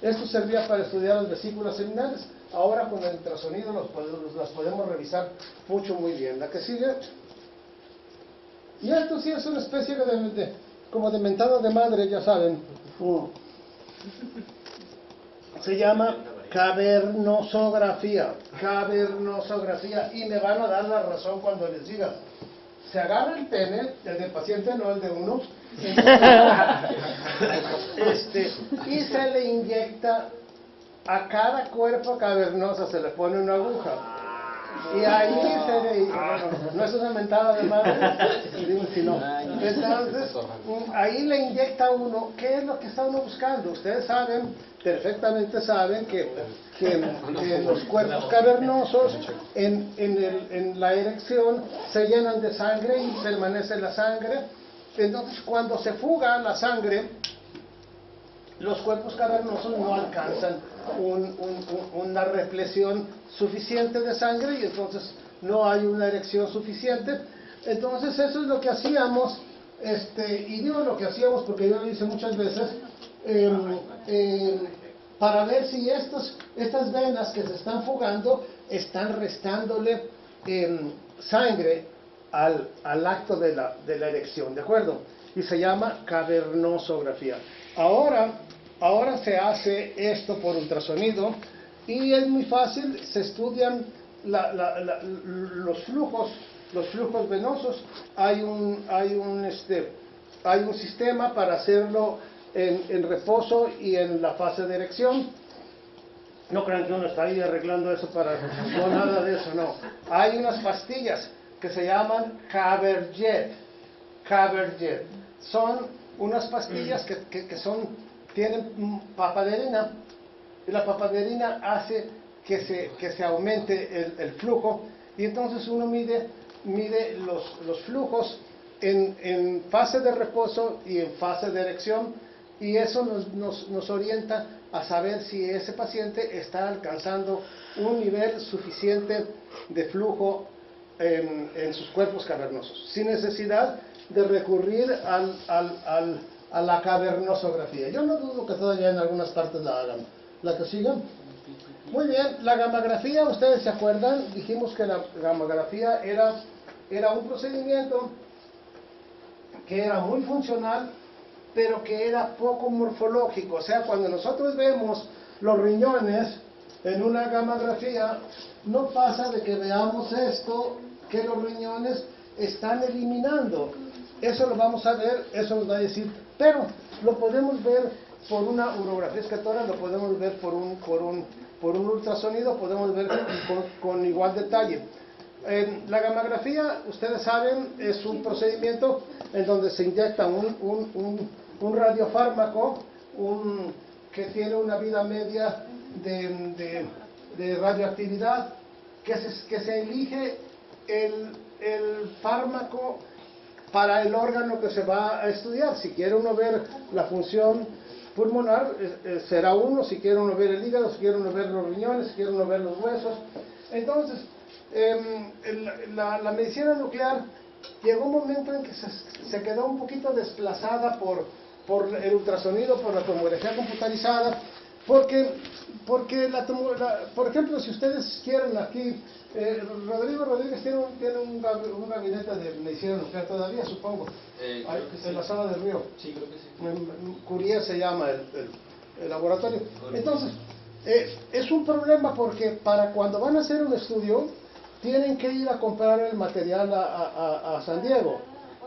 Esto servía para estudiar las vesículas seminales. Ahora con el ultrasonido las podemos revisar muy bien. La que sigue. Y esto sí es una especie como de mentada de madre, ya saben. Se llama cavernosografía. Cavernosografía. Y me van a dar la razón cuando les diga. Se agarra el pene, el del paciente, no el de uno, y se le inyecta a cada cuerpo cavernoso, se le pone una aguja. Y ahí no es una mentada de madre, sino, entonces, ahí le inyecta uno. ¿Qué es lo que está uno buscando? Ustedes perfectamente saben que los cuerpos cavernosos en la erección se llenan de sangre y permanece la sangre. Entonces, cuando se fuga la sangre, los cuerpos cavernosos no alcanzan una represión suficiente de sangre y entonces no hay una erección suficiente. Entonces eso es lo que hacíamos, y digo lo que hacíamos porque yo lo hice muchas veces, para ver si estas venas que se están fugando están restándole sangre al acto de la erección, ¿de acuerdo? Y se llama cavernosografía. Ahora se hace esto por ultrasonido y es muy fácil. Se estudian los flujos venosos. Hay un sistema para hacerlo en reposo y en la fase de erección. No crean que uno está ahí arreglando eso no, nada de eso, no. Hay unas pastillas que se llaman Caberjet. Son unas pastillas que tienen papaverina, y la papaverina hace que se aumente el flujo, y entonces uno mide los flujos en fase de reposo y en fase de erección, y eso nos orienta a saber si ese paciente está alcanzando un nivel suficiente de flujo en sus cuerpos cavernosos, sin necesidad de recurrir a la cavernosografía. Yo no dudo que todavía en algunas partes la hagan. ¿La que sigan? Muy bien, la gammagrafía, ustedes se acuerdan, dijimos que la gammagrafía era un procedimiento que era muy funcional, pero que era poco morfológico. O sea, cuando nosotros vemos los riñones en una gammagrafía, no pasa de que veamos esto, que los riñones están eliminando. Eso lo vamos a ver, eso nos va a decir, pero lo podemos ver por una urografía escatora, lo podemos ver por un ultrasonido, podemos ver con igual detalle. La gammagrafía, ustedes saben, es un procedimiento en donde se inyecta un radiofármaco que tiene una vida media de radioactividad, que se elige el fármaco para el órgano que se va a estudiar. Si quiere uno ver la función pulmonar, será uno. Si quiere uno ver el hígado, si quiere uno ver los riñones, si quiere uno ver los huesos. Entonces, la medicina nuclear llegó un momento en que se quedó un poquito desplazada por el ultrasonido, por la tomografía computarizada, porque por ejemplo, si ustedes quieren aquí, Rodrigo Rodríguez tiene un gabinete de medicina nuclear todavía, supongo, en la zona del Río. Sí, creo que sí. Curie se llama el laboratorio. Entonces, es un problema porque para cuando van a hacer un estudio, tienen que ir a comprar el material a San Diego,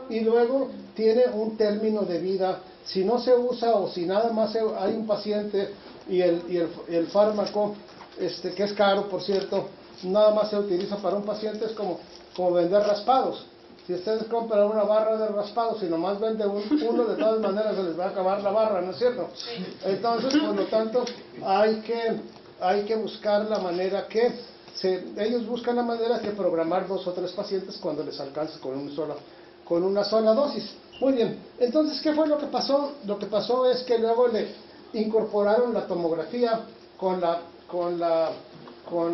y luego tiene un término de vida. Si no se usa, o si nada más hay un paciente y el fármaco, que es caro, por cierto, nada más se utiliza para un paciente, es como vender raspados. Si ustedes compran una barra de raspados y nomás venden uno, de todas maneras se les va a acabar la barra, ¿no es cierto? Entonces, por lo tanto, hay que buscar la manera ellos buscan la manera de programar 2 o 3 pacientes cuando les alcance con una sola dosis. Muy bien, entonces, ¿qué fue lo que pasó? Lo que pasó es que luego le incorporaron la tomografía con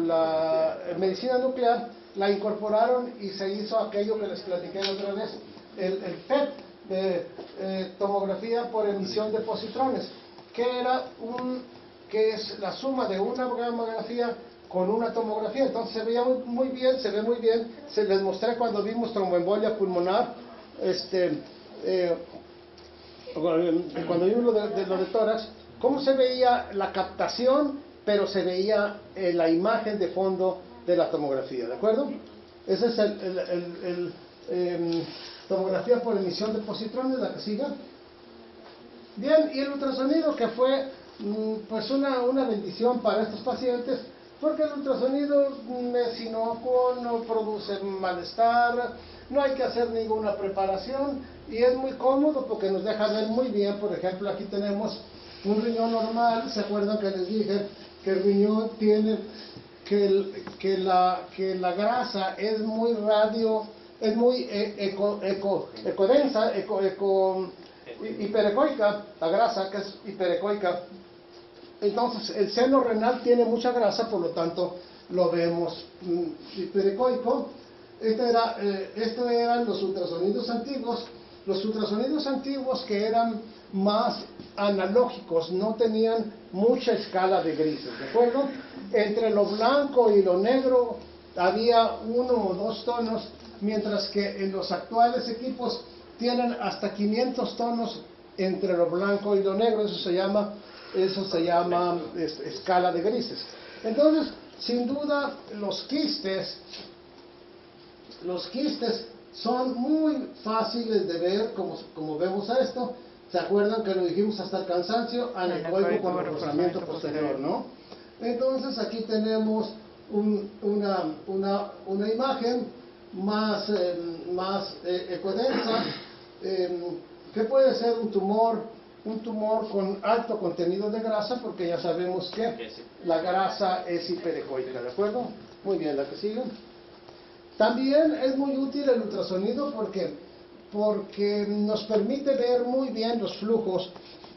la medicina nuclear, la incorporaron y se hizo aquello que les platiqué la otra vez, el PET, tomografía por emisión de positrones, que era que es la suma de una gamografía con una tomografía. Entonces se veía muy bien, se ve muy bien. Se les mostré cuando vimos tromboembolia pulmonar, cuando vimos lo de tórax, cómo se veía la captación, pero se veía la imagen de fondo de la tomografía, ¿de acuerdo? Esa es tomografía por emisión de positrones, la que siga. Bien, y el ultrasonido, que fue pues una bendición para estos pacientes, porque el ultrasonido es inocuo, no produce malestar, no hay que hacer ninguna preparación y es muy cómodo porque nos deja ver muy bien. Por ejemplo, aquí tenemos un riñón normal. ¿Se acuerdan que les dije que el riñón tiene que la grasa es muy es muy ecodensa, hiperecoica, la grasa que es hiperecoica? Entonces el seno renal tiene mucha grasa, por lo tanto lo vemos hiperecoico. Esto eran los ultrasonidos antiguos. Los ultrasonidos antiguos, que eran más analógicos, no tenían mucha escala de grises, ¿de acuerdo? Entre lo blanco y lo negro había 1 o 2 tonos, mientras que en los actuales equipos tienen hasta 500 tonos entre lo blanco y lo negro. Eso se llama escala de grises. Entonces, sin duda, los quistes son muy fáciles de ver, como vemos esto. ¿Se acuerdan que lo dijimos hasta el cansancio? Anecoico con reforzamiento posterior, ¿no? Entonces aquí tenemos una imagen más ecodensa, que puede ser un tumor con alto contenido de grasa, porque ya sabemos que la grasa es hiperecoica, ¿de acuerdo? Muy bien, la que sigue. También es muy útil el ultrasonido porque nos permite ver muy bien los flujos,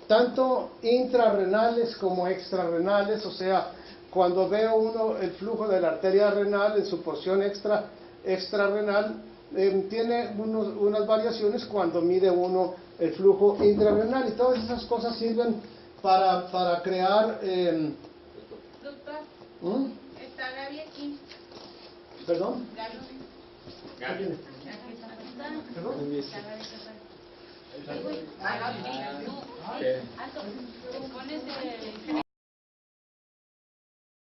tanto intrarrenales como extrarrenales. O sea, cuando ve uno el flujo de la arteria renal en su porción extrarrenal, tiene unas variaciones cuando mide uno el flujo intrarrenal, y todas esas cosas sirven para crear... Doctor, está Gaby aquí. ¿Perdón? Gaby. ¿Perdón? Pones el